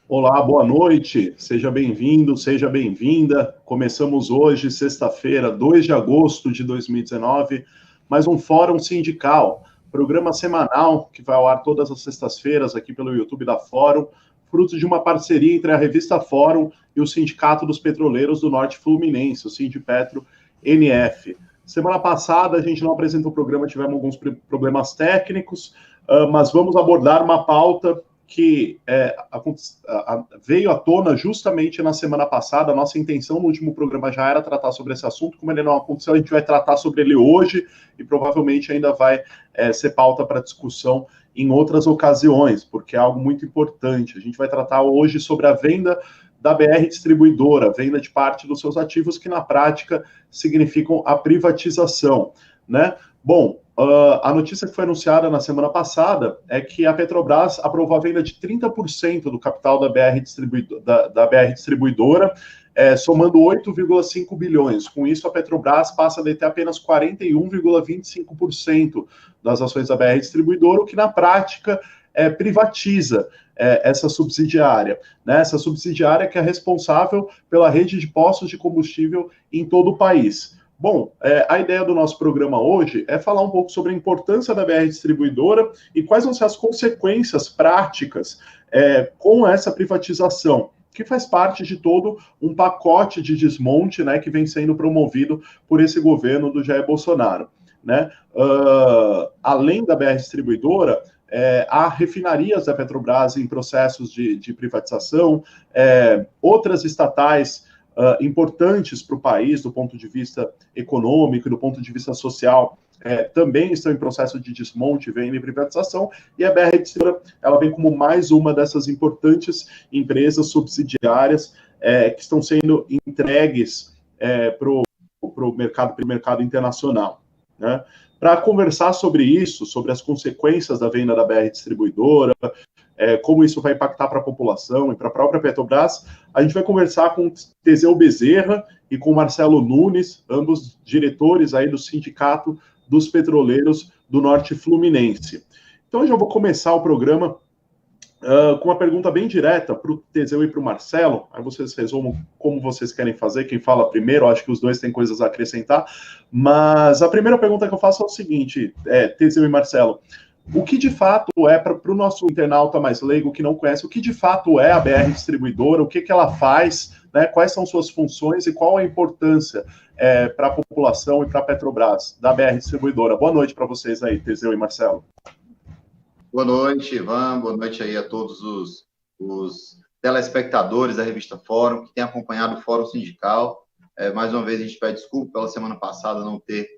Olá, boa noite, seja bem-vindo, seja bem-vinda. Começamos hoje, sexta-feira, 2 de agosto de 2019, mais um Fórum Sindical, programa semanal que vai ao ar todas as sextas-feiras aqui pelo YouTube da Fórum, fruto de uma parceria entre a revista Fórum e o Sindicato dos Petroleiros do Norte Fluminense, o Sindipetro NF. Semana passada a gente não apresentou o programa, tivemos alguns problemas técnicos, mas vamos abordar uma pauta que veio à tona justamente na semana passada. A nossa intenção no último programa já era tratar sobre esse assunto. Como ele não aconteceu, a gente vai tratar sobre ele hoje e provavelmente ainda vai ser pauta para discussão em outras ocasiões, porque é algo muito importante. A gente vai tratar hoje sobre a venda da BR Distribuidora, venda de parte dos seus ativos, que na prática significam a privatização, né? Bom, a notícia que foi anunciada na semana passada é que a Petrobras aprovou a venda de 30% do capital da BR Distribuidora, somando 8,5 bilhões. Com isso, a Petrobras passa a deter apenas 41,25% das ações da BR Distribuidora, o que na prática privatiza essa subsidiária, né? Essa subsidiária que é responsável pela rede de postos de combustível em todo o país. Bom, a ideia do nosso programa hoje é falar um pouco sobre a importância da BR Distribuidora e quais vão ser as consequências práticas com essa privatização, que faz parte de todo um pacote de desmonte, né, que vem sendo promovido por esse governo do Jair Bolsonaro, né? Além da BR Distribuidora, há refinarias da Petrobras em processos de privatização, outras estatais importantes para o país, do ponto de vista econômico e do ponto de vista social, também estão em processo de desmonte, venda e privatização, e a BR Distribuidora, ela vem como mais uma dessas importantes empresas subsidiárias que estão sendo entregues para o mercado internacional, né? Para conversar sobre isso, sobre as consequências da venda da BR Distribuidora, como isso vai impactar para a população e para a própria Petrobras, a gente vai conversar com Teseu Bezerra e com Marcelo Nunes, ambos diretores aí do Sindicato dos Petroleiros do Norte Fluminense. Então, eu já vou começar o programa com uma pergunta bem direta para o Teseu e para o Marcelo. Aí vocês resumam como vocês querem fazer, quem fala primeiro. Acho que os dois têm coisas a acrescentar. Mas a primeira pergunta que eu faço é o seguinte, Teseu e Marcelo: o que de fato para o nosso internauta mais leigo que não conhece, o que de fato é a BR Distribuidora, o que ela faz, né, quais são suas funções e qual a importância para a população e para a Petrobras da BR Distribuidora? Boa noite para vocês aí, Teseu e Marcelo. Boa noite, Ivan. Boa noite aí a todos os telespectadores da revista Fórum, que têm acompanhado o Fórum Sindical. Mais uma vez, a gente pede desculpa pela semana passada não ter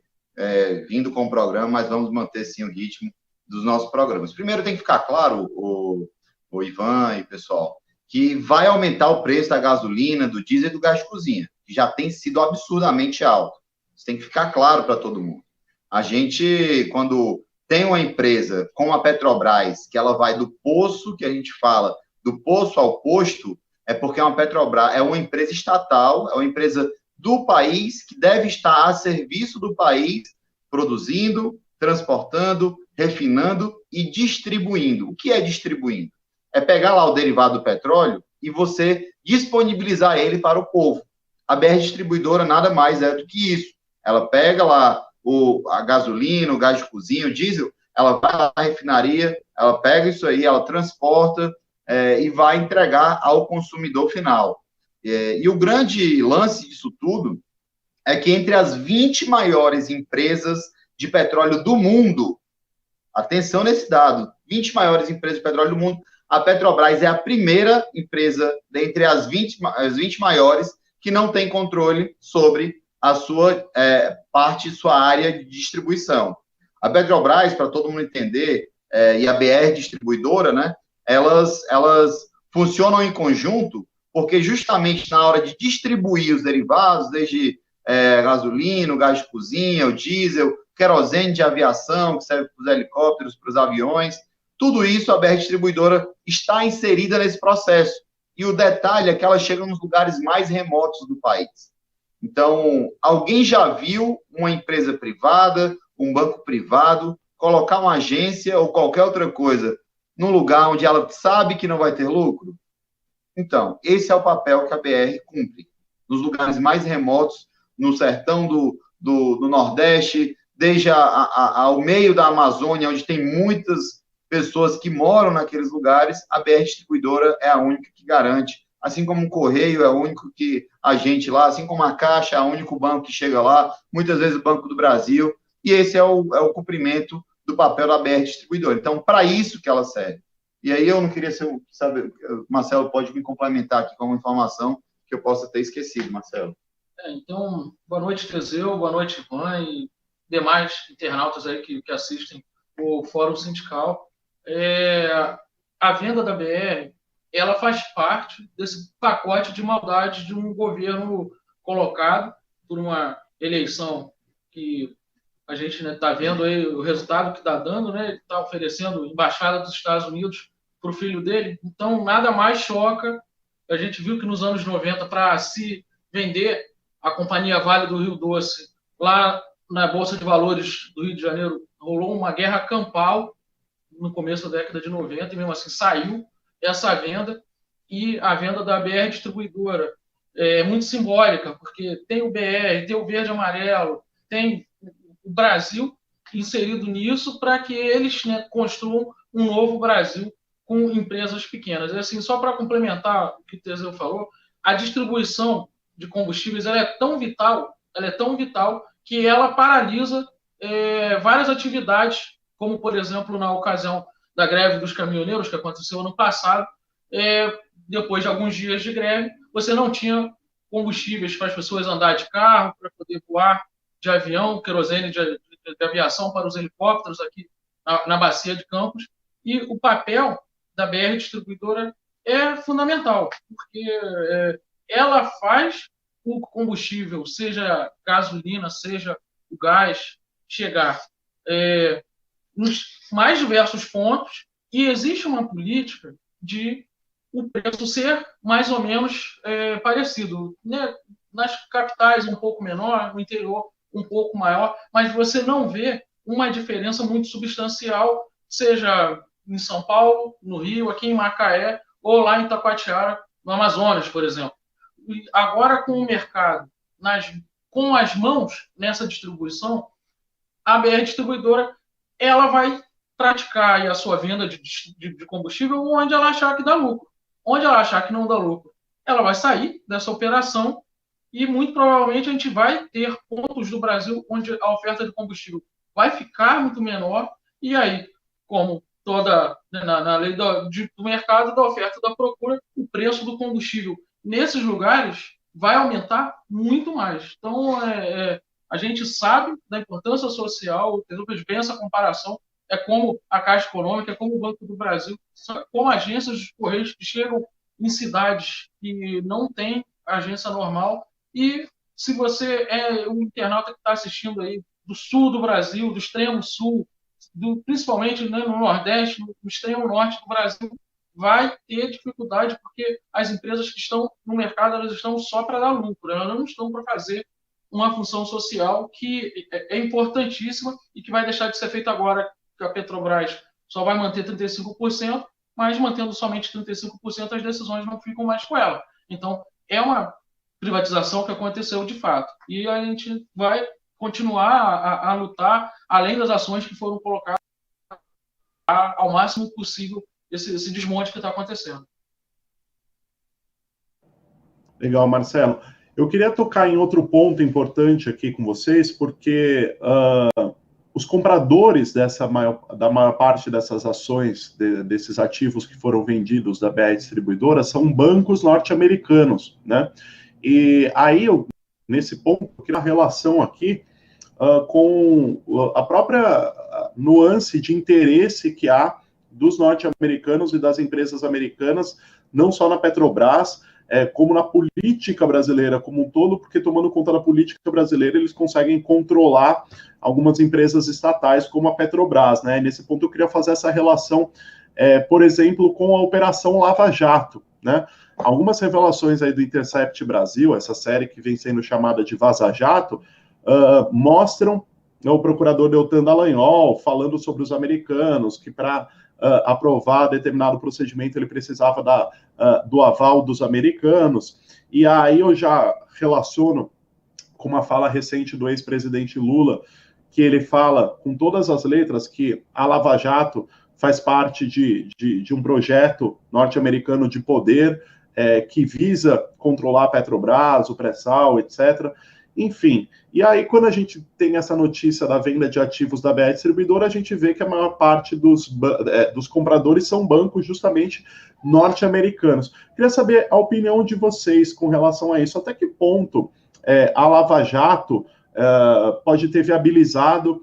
vindo com o programa, mas vamos manter, sim, o ritmo dos nossos programas. Primeiro, tem que ficar claro, o Ivan e pessoal, que vai aumentar o preço da gasolina, do diesel e do gás de cozinha, que já tem sido absurdamente alto. Isso tem que ficar claro para todo mundo. A gente, quando tem uma empresa como a Petrobras, que ela vai do poço, que a gente fala, do poço ao posto, é porque uma Petrobras é uma empresa estatal, é uma empresa do país, que deve estar a serviço do país, produzindo, transportando, refinando e distribuindo. O que é distribuindo? É pegar lá o derivado do petróleo e você disponibilizar ele para o povo. A BR Distribuidora nada mais é do que isso. Ela pega lá a gasolina, o gás de cozinha, o diesel, ela vai lá na refinaria, ela pega isso aí, ela transporta e vai entregar ao consumidor final. E o grande lance disso tudo é que entre as 20 maiores empresas de petróleo do mundo, atenção nesse dado, 20 maiores empresas de petróleo do mundo, a Petrobras é a primeira empresa dentre as 20 maiores que não tem controle sobre a sua parte, sua área de distribuição. A Petrobras, para todo mundo entender, e a BR Distribuidora, né, elas funcionam em conjunto, porque justamente na hora de distribuir os derivados, desde gasolina, o gás de cozinha, o diesel, querosene de aviação, que serve para os helicópteros, para os aviões, tudo isso a BR Distribuidora está inserida nesse processo. E o detalhe é que ela chega nos lugares mais remotos do país. Então, alguém já viu uma empresa privada, um banco privado, colocar uma agência ou qualquer outra coisa num lugar onde ela sabe que não vai ter lucro? Então, esse é o papel que a BR cumpre. Nos lugares mais remotos, no sertão do Nordeste, desde ao meio da Amazônia, onde tem muitas pessoas que moram naqueles lugares, a BR Distribuidora é a única que garante. Assim como o Correio é o único que agente lá, assim como a Caixa é o único banco que chega lá, muitas vezes o Banco do Brasil, e esse é o cumprimento do papel da BR Distribuidora. Então, para isso que ela serve. E aí eu não queria saber, Marcelo pode me complementar aqui com uma informação que eu possa ter esquecido, Marcelo. Então, boa noite, Teseu, boa noite, Ivan, e demais internautas aí que assistem o Fórum Sindical. A venda da BR, ela faz parte desse pacote de maldade de um governo colocado por uma eleição que a gente está vendo aí o resultado que está dando, né? Ele está oferecendo embaixada dos Estados Unidos para o filho dele. Então, nada mais choca. A gente viu que nos anos 90, para se vender a Companhia Vale do Rio Doce, lá na Bolsa de Valores do Rio de Janeiro, rolou uma guerra campal no começo da década de 90, e mesmo assim saiu essa venda, e a venda da BR Distribuidora é muito simbólica, porque tem o BR, tem o verde e amarelo, tem o Brasil inserido nisso para que eles, né, construam um novo Brasil com empresas pequenas. E assim, só para complementar o que o Teseu falou, a distribuição de combustíveis ela é tão vital que ela paralisa várias atividades, como, por exemplo, na ocasião da greve dos caminhoneiros, que aconteceu ano passado, depois de alguns dias de greve, você não tinha combustíveis para as pessoas andar de carro, para poder voar de avião, querosene de aviação para os helicópteros aqui na Bacia de Campos, e o papel da BR Distribuidora é fundamental, porque ela faz o combustível, seja gasolina, seja o gás, chegar nos mais diversos pontos, e existe uma política de o preço ser mais ou menos parecido, né? Nas capitais um pouco menor, no interior um pouco maior, mas você não vê uma diferença muito substancial, seja em São Paulo, no Rio, aqui em Macaé, ou lá em Taquatiara, no Amazonas, por exemplo. E agora, com o mercado com as mãos nessa distribuição, a BR Distribuidora ela vai praticar a sua venda de combustível onde ela achar que dá lucro. Onde ela achar que não dá lucro, ela vai sair dessa operação, e muito provavelmente a gente vai ter pontos do Brasil onde a oferta de combustível vai ficar muito menor, e aí, como toda na lei do mercado, da oferta e da procura, o preço do combustível nesses lugares vai aumentar muito mais. Então, a gente sabe da importância social, fez bem essa comparação, é como a Caixa Econômica, é como o Banco do Brasil, como agências de Correios que chegam em cidades que não tem agência normal. E se você é um internauta que está assistindo aí do sul do Brasil, do extremo sul, principalmente, né, no Nordeste, no extremo norte do Brasil, vai ter dificuldade, porque as empresas que estão no mercado, elas estão só para dar lucro, elas não estão para fazer uma função social que é importantíssima e que vai deixar de ser feita agora, que a Petrobras só vai manter 35%, mas mantendo somente 35%, as decisões não ficam mais com ela. Então, é uma privatização que aconteceu de fato. E a gente vai continuar a lutar, além das ações que foram colocadas, ao máximo possível esse desmonte que está acontecendo. Legal, Marcelo. Eu queria tocar em outro ponto importante aqui com vocês, porque os compradores da maior parte dessas ações, desses ativos que foram vendidos da BR Distribuidora, são bancos norte-americanos, né? E aí, nesse ponto, eu queria uma relação aqui com a própria nuance de interesse que há dos norte-americanos e das empresas americanas, não só na Petrobras, como na política brasileira como um todo, porque tomando conta da política brasileira, eles conseguem controlar algumas empresas estatais, como a Petrobras, né? E nesse ponto eu queria fazer essa relação, por exemplo, com a Operação Lava Jato, né? Algumas revelações aí do Intercept Brasil, essa série que vem sendo chamada de Vaza Jato, mostram o procurador Deltan Dallagnol falando sobre os americanos, que para aprovar determinado procedimento, ele precisava do aval dos americanos. E aí eu já relaciono com uma fala recente do ex-presidente Lula, que ele fala com todas as letras que a Lava Jato faz parte de um projeto norte-americano de poder que visa controlar a Petrobras, o pré-sal, etc. Enfim, e aí quando a gente tem essa notícia da venda de ativos da BR Distribuidora, a gente vê que a maior parte dos compradores são bancos justamente norte-americanos. Queria saber a opinião de vocês com relação a isso. Até que ponto a Lava Jato pode ter viabilizado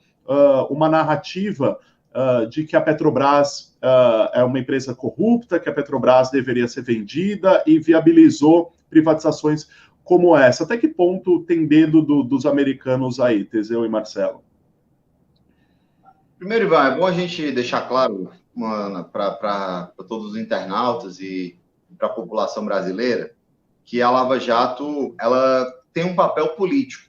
uma narrativa de que a Petrobras é uma empresa corrupta, que a Petrobras deveria ser vendida e viabilizou privatizações como essa. Até que ponto tem dedo dos americanos aí, Teseu e Marcelo? Primeiro, Ivan, é bom a gente deixar claro para todos os internautas e para a população brasileira que a Lava Jato ela tem um papel político.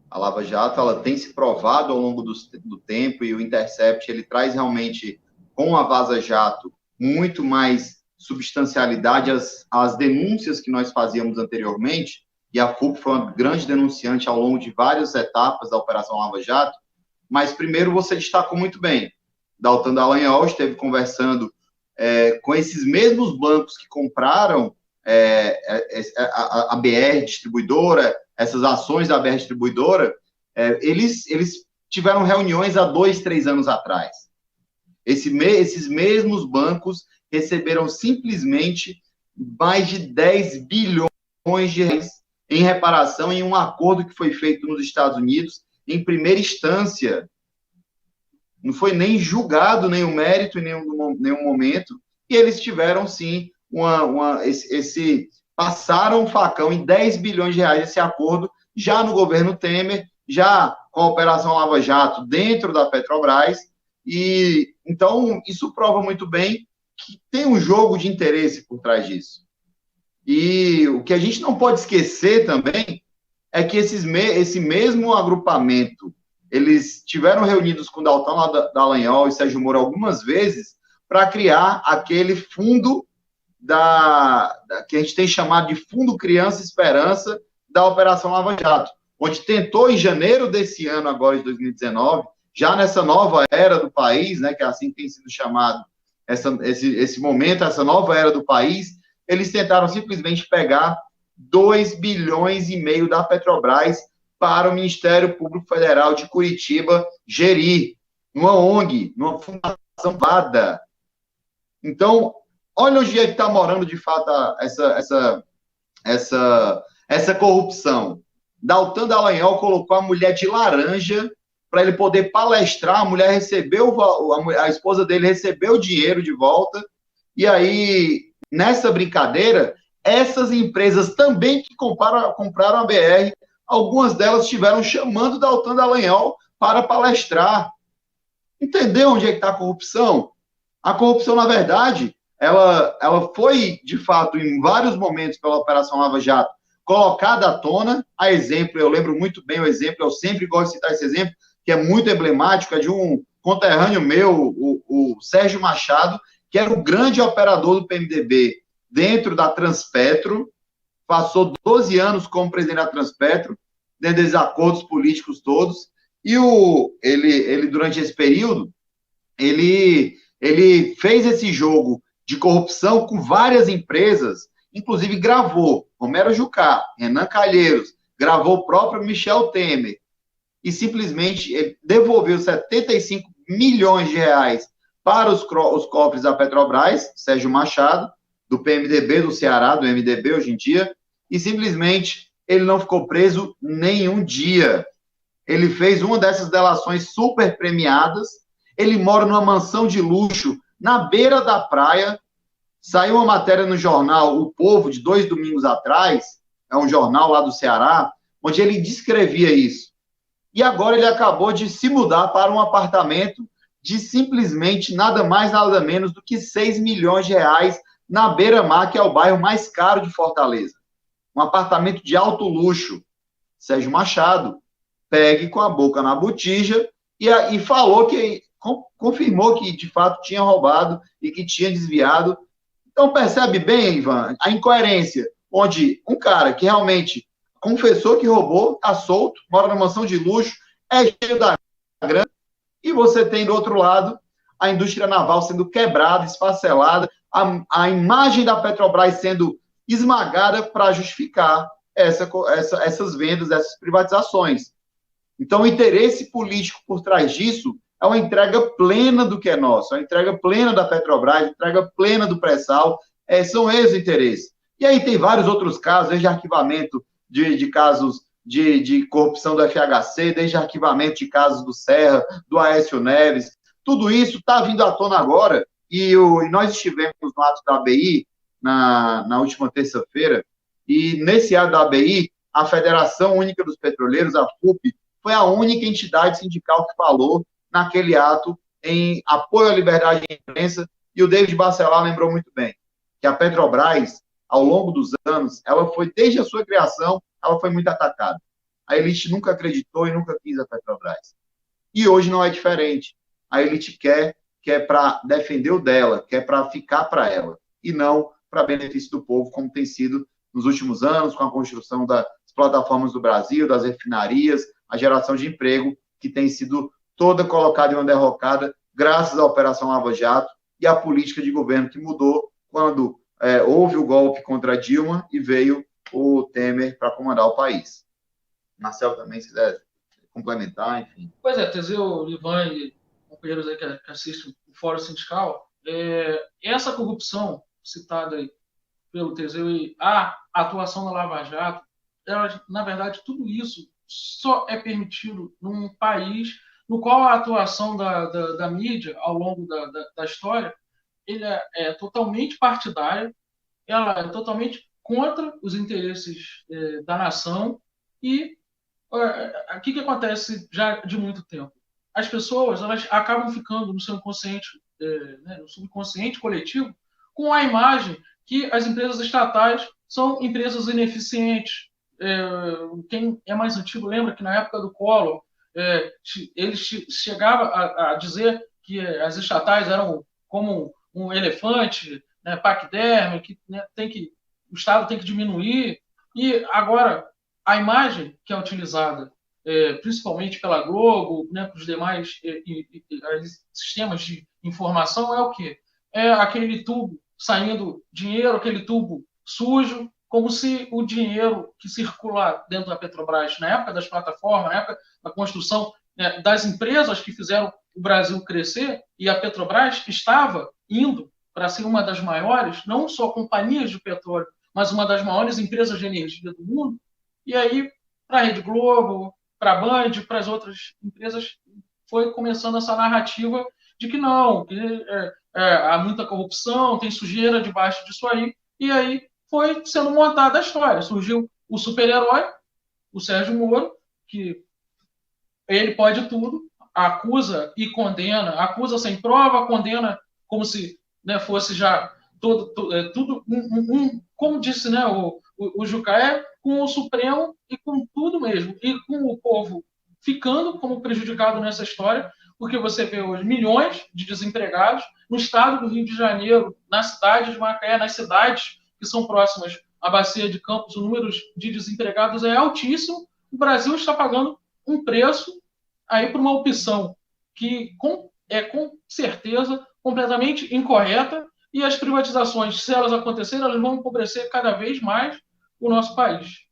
A Lava Jato ela tem se provado ao longo do tempo, e o Intercept ele traz realmente, com a Vaza Jato, muito mais substancialidade às denúncias que nós fazíamos anteriormente, e a FUP foi uma grande denunciante ao longo de várias etapas da Operação Lava Jato. Mas primeiro você destacou muito bem, Dalton Dallagnol esteve conversando com esses mesmos bancos que compraram a BR Distribuidora, essas ações da BR Distribuidora, eles tiveram reuniões há 2, 3 anos atrás. Esses mesmos bancos receberam simplesmente mais de 10 bilhões de reais em reparação em um acordo que foi feito nos Estados Unidos em primeira instância. Não foi nem julgado nenhum mérito em nenhum momento, e eles tiveram, sim, passaram o facão em 10 bilhões de reais esse acordo, já no governo Temer, já com a Operação Lava Jato dentro da Petrobras, e então isso prova muito bem que tem um jogo de interesse por trás disso. E o que a gente não pode esquecer também é que esse mesmo agrupamento, eles tiveram reunidos com Dalton Dallagnol e Sérgio Moro algumas vezes para criar aquele fundo que a gente tem chamado de Fundo Criança Esperança da Operação Lava Jato, onde tentou, em janeiro desse ano, agora de 2019, já nessa nova era do país, né, que é assim que tem sido chamado esse momento, essa nova era do país, eles tentaram simplesmente pegar 2,5 bilhões da Petrobras para o Ministério Público Federal de Curitiba gerir, numa ONG, numa fundação privada. Então, olha onde é que está morando, de fato, essa corrupção. Dalton Dallagnol colocou a mulher de laranja para ele poder palestrar, a mulher recebeu, a esposa dele recebeu o dinheiro de volta, e aí, nessa brincadeira, essas empresas também que compraram a BR, algumas delas estiveram chamando Dalton Dallagnol para palestrar. Entendeu onde é que está a corrupção? A corrupção, na verdade, ela foi, de fato, em vários momentos pela Operação Lava Jato, colocada à tona. A exemplo, eu lembro muito bem o exemplo, eu sempre gosto de citar esse exemplo, que é muito emblemático, é de um conterrâneo meu, o Sérgio Machado, que era o grande operador do PMDB dentro da Transpetro, passou 12 anos como presidente da Transpetro, dentro dos acordos políticos todos, e ele durante esse período, ele fez esse jogo de corrupção com várias empresas, inclusive gravou Romero Jucá, Renan Calheiros, gravou o próprio Michel Temer, e simplesmente ele devolveu 75 milhões de reais para os cofres da Petrobras, Sérgio Machado, do PMDB do Ceará, do MDB hoje em dia, e simplesmente ele não ficou preso nenhum dia. Ele fez uma dessas delações super premiadas, ele mora numa mansão de luxo na beira da praia. Saiu uma matéria no jornal O Povo, de 2 domingos atrás, é um jornal lá do Ceará, onde ele descrevia isso. E agora ele acabou de se mudar para um apartamento de simplesmente nada mais, nada menos do que 6 milhões de reais na Beira-Mar, que é o bairro mais caro de Fortaleza. Um apartamento de alto luxo. Sérgio Machado, pegue com a boca na botija e falou que confirmou que, de fato, tinha roubado e que tinha desviado. Então, percebe bem, Ivan, a incoerência, onde um cara que realmente confessou que roubou, está solto, mora na mansão de luxo, é cheio da grana, e você tem, do outro lado, a indústria naval sendo quebrada, esfacelada, a imagem da Petrobras sendo esmagada para justificar essas vendas, essas privatizações. Então, o interesse político por trás disso é uma entrega plena do que é nosso, é uma entrega plena da Petrobras, entrega plena do pré-sal, são esses os interesses. E aí tem vários outros casos, desde arquivamento de casos de corrupção do FHC, desde arquivamento de casos do Serra, do Aécio Neves, tudo isso está vindo à tona agora, e nós estivemos no ato da ABI, na última terça-feira, e nesse ato da ABI, a Federação Única dos Petroleiros, a FUP, foi a única entidade sindical que falou naquele ato em apoio à liberdade de imprensa, e o David Bacelar lembrou muito bem, que a Petrobras, ao longo dos anos, ela foi, desde a sua criação, ela foi muito atacada. A elite nunca acreditou e nunca quis a Petrobras. E hoje não é diferente. A elite quer para defender o dela, quer para ficar para ela, e não para benefício do povo, como tem sido nos últimos anos, com a construção das plataformas do Brasil, das refinarias, a geração de emprego, que tem sido toda colocada em uma derrocada, graças à Operação Lava Jato e à política de governo que mudou quando houve o golpe contra Dilma e veio o Temer para comandar o país. Marcelo também, se quiser complementar, enfim. Pois é, Teseu, Ivan e companheiros aí que assistem o Fórum Sindical, essa corrupção citada aí pelo Teseu e a atuação da Lava Jato, na verdade, tudo isso só é permitido num país no qual a atuação da mídia ao longo da história ele é totalmente partidária, ela é totalmente contra os interesses da nação e o que acontece já de muito tempo? As pessoas elas acabam ficando no seu inconsciente, no subconsciente coletivo, com a imagem que as empresas estatais são empresas ineficientes. Quem é mais antigo lembra que na época do Collor, ele chegava a dizer que as estatais eram como um elefante, né, paquiderme, que o Estado tem que diminuir. E agora, a imagem que é utilizada, principalmente pela Globo, né, para os demais sistemas de informação, é o quê? É aquele tubo saindo dinheiro, aquele tubo sujo, como se o dinheiro que circula dentro da Petrobras, na época das plataformas, na época da construção das empresas que fizeram o Brasil crescer, e a Petrobras estava indo para ser uma das maiores, não só companhias de petróleo, mas uma das maiores empresas de energia do mundo. E aí, para a Rede Globo, para a Band, para as outras empresas, foi começando essa narrativa de que não, que há muita corrupção, tem sujeira debaixo disso aí, e aí foi sendo montada a história. Surgiu o super-herói, o Sérgio Moro, que ele pode tudo, acusa e condena, acusa sem prova, condena como se fosse já tudo como disse o Jucá, com o Supremo e com tudo mesmo, e com o povo ficando como prejudicado nessa história, porque você vê hoje milhões de desempregados no estado do Rio de Janeiro, na cidade de Macaé, nas cidades que são próximas à Bacia de Campos, o número de desempregados é altíssimo. O Brasil está pagando um preço aí por uma opção que é com certeza completamente incorreta, e as privatizações, se elas acontecerem, elas vão empobrecer cada vez mais o nosso país.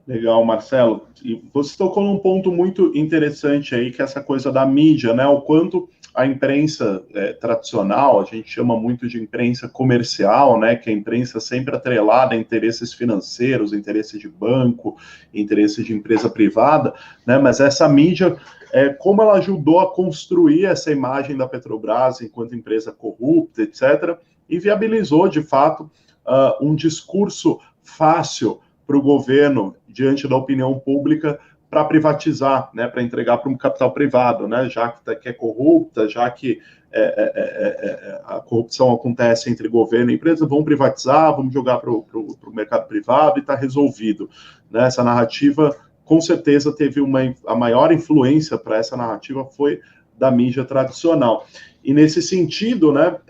Legal, Marcelo. E você tocou num ponto muito interessante aí, que é essa coisa da mídia, né? O quanto a imprensa tradicional, a gente chama muito de imprensa comercial, né? Que é a imprensa sempre atrelada a interesses financeiros, interesses de banco, interesses de empresa privada, né? Mas essa mídia, como ela ajudou a construir essa imagem da Petrobras enquanto empresa corrupta, etc., e viabilizou, de fato, um discurso fácil para o governo, diante da opinião pública, para privatizar, né, para entregar para um capital privado, né, já que é corrupta, já que a corrupção acontece entre governo e empresa, vamos privatizar, vamos jogar para o mercado privado e está resolvido. Né? Essa narrativa com certeza teve a maior influência para essa narrativa foi da mídia tradicional. E nesse sentido, né,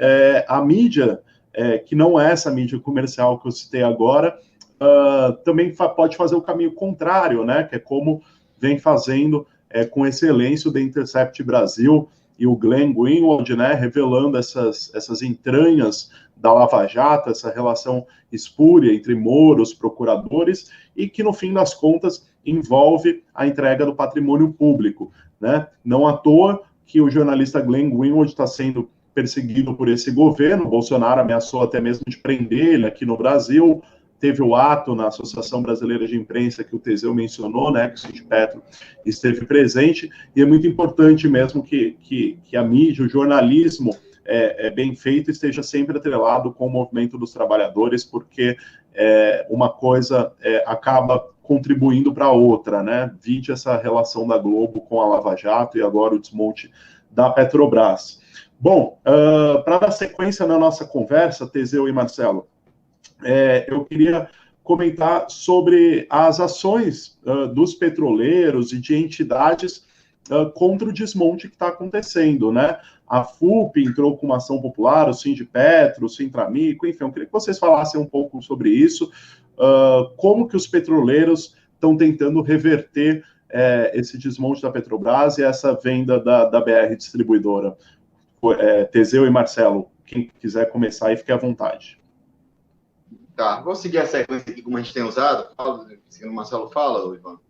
a mídia, que não é essa mídia comercial que eu citei agora, também pode fazer o caminho contrário, né, que é como vem fazendo com excelência o The Intercept Brasil e o Glenn Greenwald, né, revelando essas entranhas da Lava Jato, essa relação espúria entre Moros, procuradores, e que, no fim das contas, envolve a entrega do patrimônio público, né? Não à toa que o jornalista Glenn Greenwald está sendo perseguido por esse governo. O Bolsonaro ameaçou até mesmo de prender ele aqui no Brasil. Teve o ato na Associação Brasileira de Imprensa que o Teseu mencionou, né, que o Sindipetro esteve presente, e é muito importante mesmo que a mídia, o jornalismo bem feito, esteja sempre atrelado com o movimento dos trabalhadores, porque uma coisa acaba contribuindo para a outra, né? Vide essa relação da Globo com a Lava Jato e agora o desmonte da Petrobras. Bom, para dar sequência na nossa conversa, Teseu e Marcelo, eu queria comentar sobre as ações dos petroleiros e de entidades contra o desmonte que está acontecendo, né? A FUP entrou com uma ação popular, o Sindipetro, o Sintramico, enfim, eu queria que vocês falassem um pouco sobre isso, como que os petroleiros estão tentando reverter esse desmonte da Petrobras e essa venda da BR Distribuidora. Teseu e Marcelo, quem quiser começar aí, fique à vontade. Tá, vou seguir a sequência aqui como a gente tem usado, seguindo o Marcelo fala, Ivan.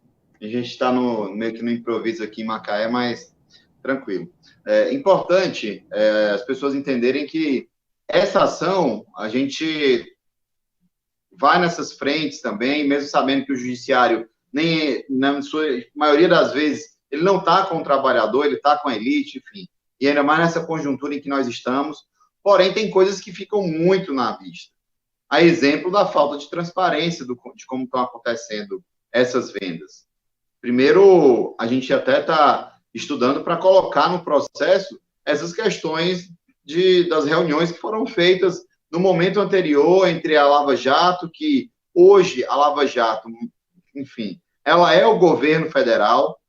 A gente está meio que no improviso aqui em Macaé, mas tranquilo. É importante as pessoas entenderem que essa ação, a gente vai nessas frentes também, mesmo sabendo que o judiciário, nem na sua maioria das vezes, ele não está com o trabalhador, ele está com a elite, enfim. E ainda mais nessa conjuntura em que nós estamos. Porém, tem coisas que ficam muito na vista. A exemplo da falta de transparência de como estão acontecendo essas vendas. Primeiro, a gente até está estudando para colocar no processo essas questões das reuniões que foram feitas no momento anterior entre a Lava Jato, que hoje a Lava Jato, enfim, ela é o governo federal.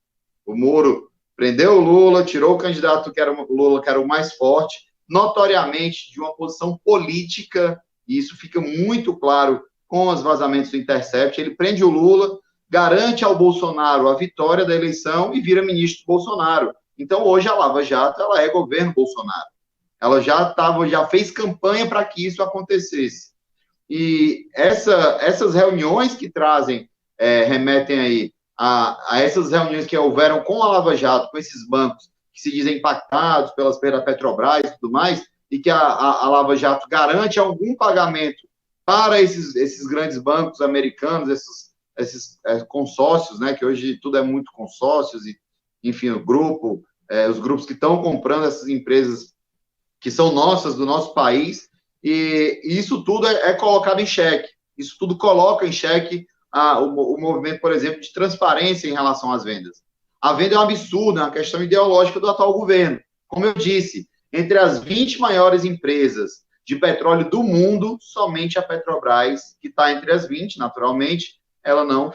O Moro prendeu o Lula, tirou o candidato que era o Lula, que era o mais forte, notoriamente de uma posição política, e isso fica muito claro com os vazamentos do Intercept. Ele prende o Lula, garante ao Bolsonaro a vitória da eleição e vira ministro Bolsonaro. Então, hoje, a Lava Jato, ela é governo Bolsonaro. Ela já fez campanha para que isso acontecesse. E essas reuniões que trazem, remetem aí a essas reuniões que houveram com a Lava Jato, com esses bancos que se dizem impactados pelas perdas da Petrobras e tudo mais, e que a Lava Jato garante algum pagamento para esses grandes bancos americanos, esses consórcios, né, que hoje tudo é muito consórcios, e, enfim, os grupos que estão comprando essas empresas que são nossas, do nosso país, e isso tudo é colocado em xeque. Isso tudo coloca em xeque o movimento, por exemplo, de transparência em relação às vendas. A venda é um absurdo, é uma questão ideológica do atual governo. Como eu disse, entre as 20 maiores empresas de petróleo do mundo, somente a Petrobras, que está entre as 20, naturalmente, ela não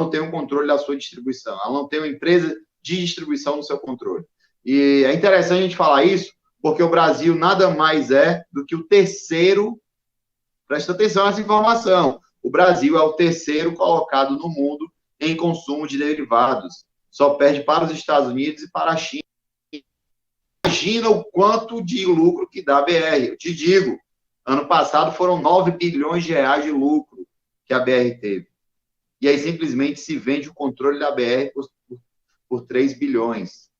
tem um controle da sua distribuição, ela não tem uma empresa de distribuição no seu controle. E é interessante a gente falar isso, porque o Brasil nada mais é do que o terceiro, presta atenção nessa informação, o Brasil é o terceiro colocado no mundo em consumo de derivados, só perde para os Estados Unidos e para a China. Imagina o quanto de lucro que dá a BR. Eu te digo, ano passado foram 9 bilhões de reais de lucro que a BR teve. E aí simplesmente se vende o controle da BR por 3 bilhões.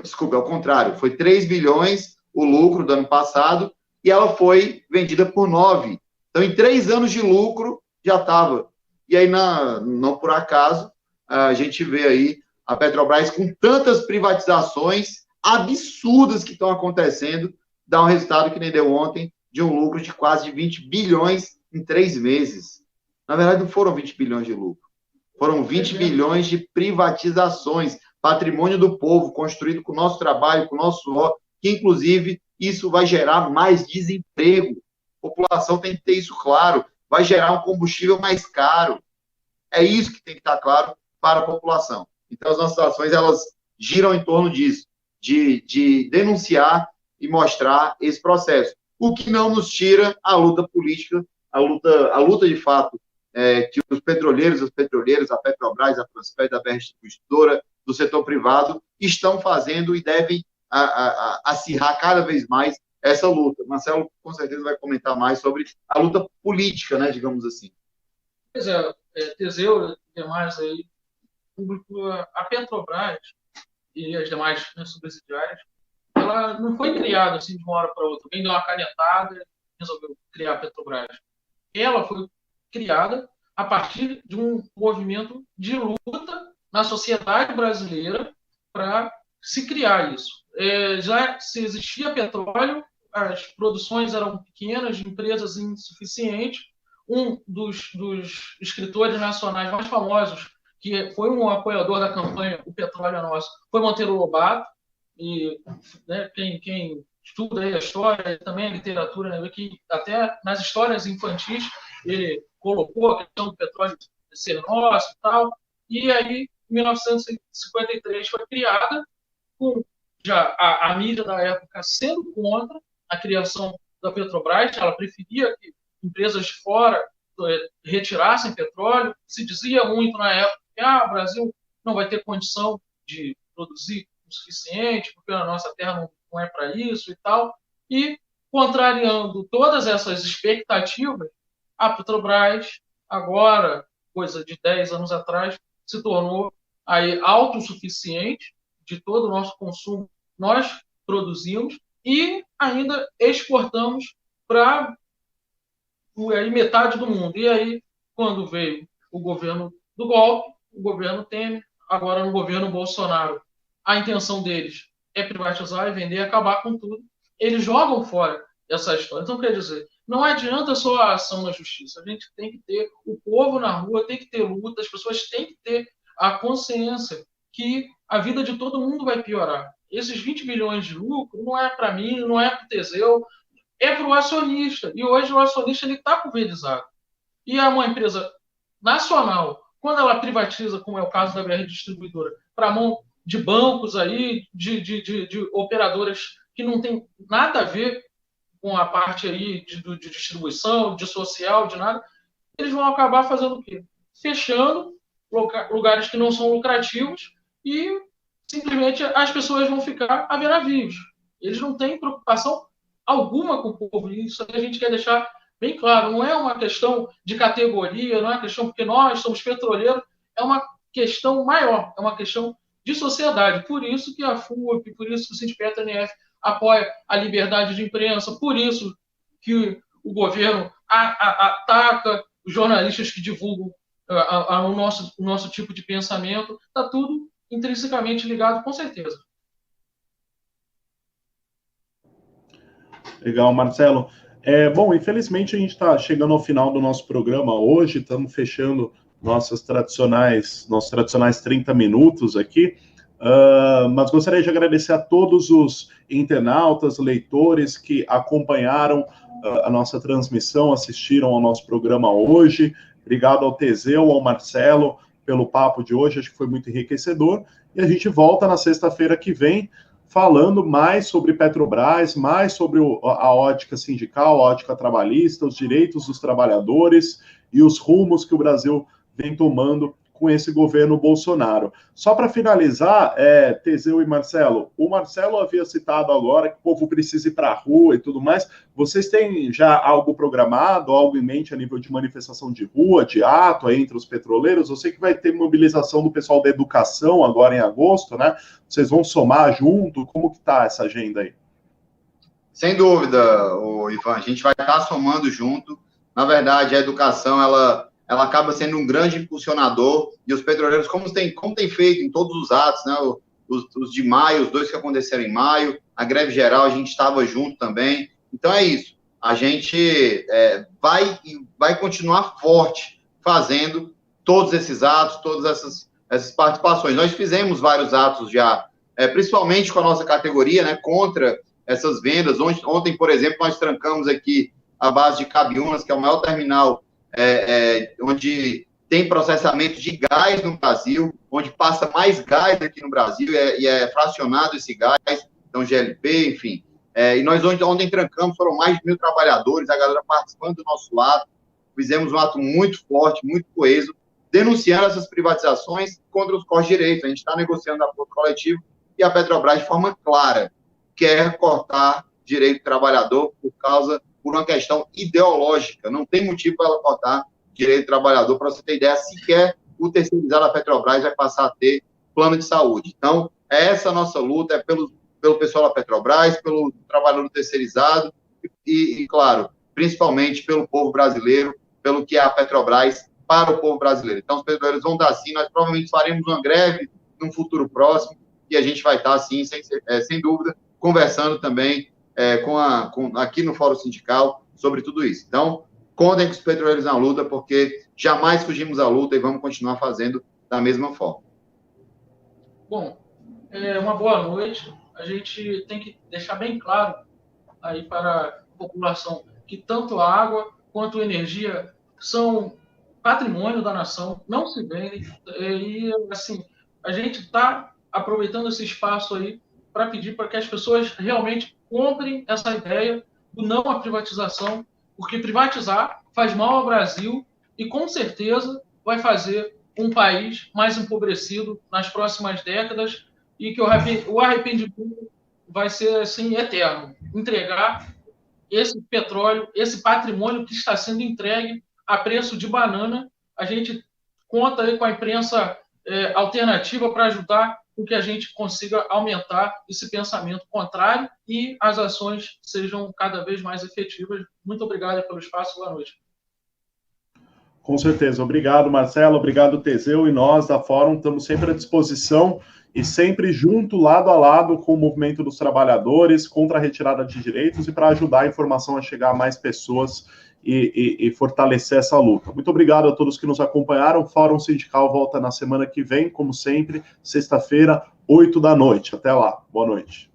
Desculpa, é o contrário. Foi 3 bilhões o lucro do ano passado e ela foi vendida por 9. Então, em 3 anos de lucro, já estava. E aí, não por acaso, a gente vê aí a Petrobras com tantas privatizações absurdas que estão acontecendo, dá um resultado que nem deu ontem, de um lucro de quase 20 bilhões em 3 meses. Na verdade, não foram 20 bilhões de lucro. Foram 20 bilhões de privatizações, patrimônio do povo, construído com o nosso trabalho, com o nosso suor, que, inclusive, isso vai gerar mais desemprego. A população tem que ter isso claro. Vai gerar um combustível mais caro. É isso que tem que estar claro para a população. Então, as nossas ações, elas giram em torno disso, de denunciar e mostrar esse processo. O que não nos tira a luta política, a luta de fato, que os petroleiros, as petroleiras, a Petrobras, a Transpetro, a BR Distribuidora, do setor privado, estão fazendo e devem acirrar cada vez mais essa luta. Marcelo, com certeza, vai comentar mais sobre a luta política, né, digamos assim. Pois é, Teseu e demais aí, público, a Petrobras e as demais, né, subsidiárias, ela não foi criada assim de uma hora para outra. Alguém deu uma canetada e resolveu criar a Petrobras. Ela foi criada a partir de um movimento de luta na sociedade brasileira para se criar isso. Já se existia petróleo, as produções eram pequenas, de empresas insuficientes. Um dos escritores nacionais mais famosos, que foi um apoiador da campanha O Petróleo é Nosso, foi Monteiro Lobato. E, né, quem estuda aí a história, também a literatura, né, vê que até nas histórias infantis ele colocou a questão do petróleo ser nosso e tal. E aí, em 1953, foi criada, com já a mídia da época sendo contra a criação da Petrobras. Ela preferia que empresas de fora retirassem petróleo. Se dizia muito na época que o Brasil não vai ter condição de produzir o suficiente, porque a nossa terra não é para isso e tal. E, contrariando todas essas expectativas, a Petrobras, agora, coisa de 10 anos atrás, se tornou aí autossuficiente de todo o nosso consumo. Nós produzimos e ainda exportamos para metade do mundo. E aí, quando veio o governo do golpe, o governo Temer, agora no governo Bolsonaro, a intenção deles é privatizar e vender, acabar com tudo. Eles jogam fora essa história. Então, quer dizer, não adianta só a ação na justiça. A gente tem que ter o povo na rua, tem que ter luta, as pessoas têm que ter a consciência que a vida de todo mundo vai piorar. Esses 20 bilhões de lucro não é para mim, não é para o Teseu, é para o acionista. E hoje o acionista está pulverizado. E é uma empresa nacional, quando ela privatiza, como é o caso da BR Distribuidora, para a mão de bancos aí, de operadoras que não tem nada a ver com a parte aí de distribuição, de social, de nada, eles vão acabar fazendo o quê? Fechando lugares que não são lucrativos e simplesmente as pessoas vão ficar a ver navios. Eles não têm preocupação alguma com o povo. Isso a gente quer deixar bem claro. Não é uma questão de categoria, não é uma questão porque nós somos petroleiros, é uma questão maior, é uma questão de sociedade. Por isso que a FUP, por isso que o Sindipetro NF apoia a liberdade de imprensa, por isso que o governo ataca os jornalistas que divulgam o nosso tipo de pensamento. Está tudo intrinsecamente ligado, com certeza. Legal, Marcelo. Bom, infelizmente a gente está chegando ao final do nosso programa hoje, estamos fechando nossos tradicionais 30 minutos aqui, mas gostaria de agradecer a todos os internautas, leitores que acompanharam a nossa transmissão, assistiram ao nosso programa hoje. Obrigado ao Teseu, ao Marcelo, pelo papo de hoje, acho que foi muito enriquecedor, e a gente volta na sexta-feira que vem, falando mais sobre Petrobras, mais sobre a ótica sindical, a ótica trabalhista, os direitos dos trabalhadores e os rumos que o Brasil vem tomando com esse governo Bolsonaro. Só para finalizar, Teseu e Marcelo, o Marcelo havia citado agora que o povo precisa ir para a rua e tudo mais. Vocês têm já algo programado, algo em mente a nível de manifestação de rua, de ato aí entre os petroleiros? Eu sei que vai ter mobilização do pessoal da educação agora em agosto, né? Vocês vão somar junto? Como que está essa agenda aí? Sem dúvida, Ivan, a gente vai estar somando junto. Na verdade, a educação, ela acaba sendo um grande impulsionador, e os petroleiros, como tem feito em todos os atos, né, os de maio, os dois que aconteceram em maio, a greve geral, a gente estava junto também. Então é isso, a gente vai continuar forte fazendo todos esses atos, todas essas participações. Nós fizemos vários atos já, principalmente com a nossa categoria, né, contra essas vendas. Ontem, por exemplo, nós trancamos aqui a base de Cabiúnas, que é o maior terminal onde tem processamento de gás no Brasil, onde passa mais gás aqui no Brasil, e é fracionado esse gás, então GLP, enfim. E nós ontem trancamos, foram mais de 1.000 trabalhadores, a galera participando do nosso lado, fizemos um ato muito forte, muito coeso, denunciando essas privatizações contra os cortes de direitos. A gente está negociando acordo coletivo e a Petrobras, de forma clara, quer cortar direito do trabalhador por uma questão ideológica. Não tem motivo para ela cortar direito do trabalhador. Para você ter ideia, sequer o terceirizado da Petrobras vai passar a ter plano de saúde. Então, essa nossa luta é pelo pessoal da Petrobras, pelo trabalhador terceirizado e, claro, principalmente pelo povo brasileiro, pelo que é a Petrobras para o povo brasileiro. Então, os petroleiros vão estar assim, nós provavelmente faremos uma greve num futuro próximo e a gente vai estar, assim, sem dúvida, conversando também aqui no Fórum Sindical sobre tudo isso. Então, contem com os petroleiros na luta, porque jamais fugimos da luta e vamos continuar fazendo da mesma forma. Bom, uma boa noite. A gente tem que deixar bem claro aí para a população que tanto a água quanto a energia são patrimônio da nação, não se vendem. E, assim, a gente está aproveitando esse espaço aí para pedir para que as pessoas realmente comprem essa ideia do não à privatização, porque privatizar faz mal ao Brasil e, com certeza, vai fazer um país mais empobrecido nas próximas décadas e que o arrependimento vai ser, assim, eterno. Entregar esse petróleo, esse patrimônio que está sendo entregue a preço de banana. A gente conta aí com a imprensa alternativa para ajudar com que a gente consiga aumentar esse pensamento contrário e as ações sejam cada vez mais efetivas. Muito obrigado pelo espaço. Boa noite. Com certeza. Obrigado, Marcelo. Obrigado, Teseu. E nós, da Fórum, estamos sempre à disposição e sempre junto, lado a lado, com o movimento dos trabalhadores, contra a retirada de direitos e para ajudar a informação a chegar a mais pessoas e fortalecer essa luta. Muito obrigado a todos que nos acompanharam. O Fórum Sindical volta na semana que vem, como sempre, sexta-feira, 8 da noite. Até lá. Boa noite.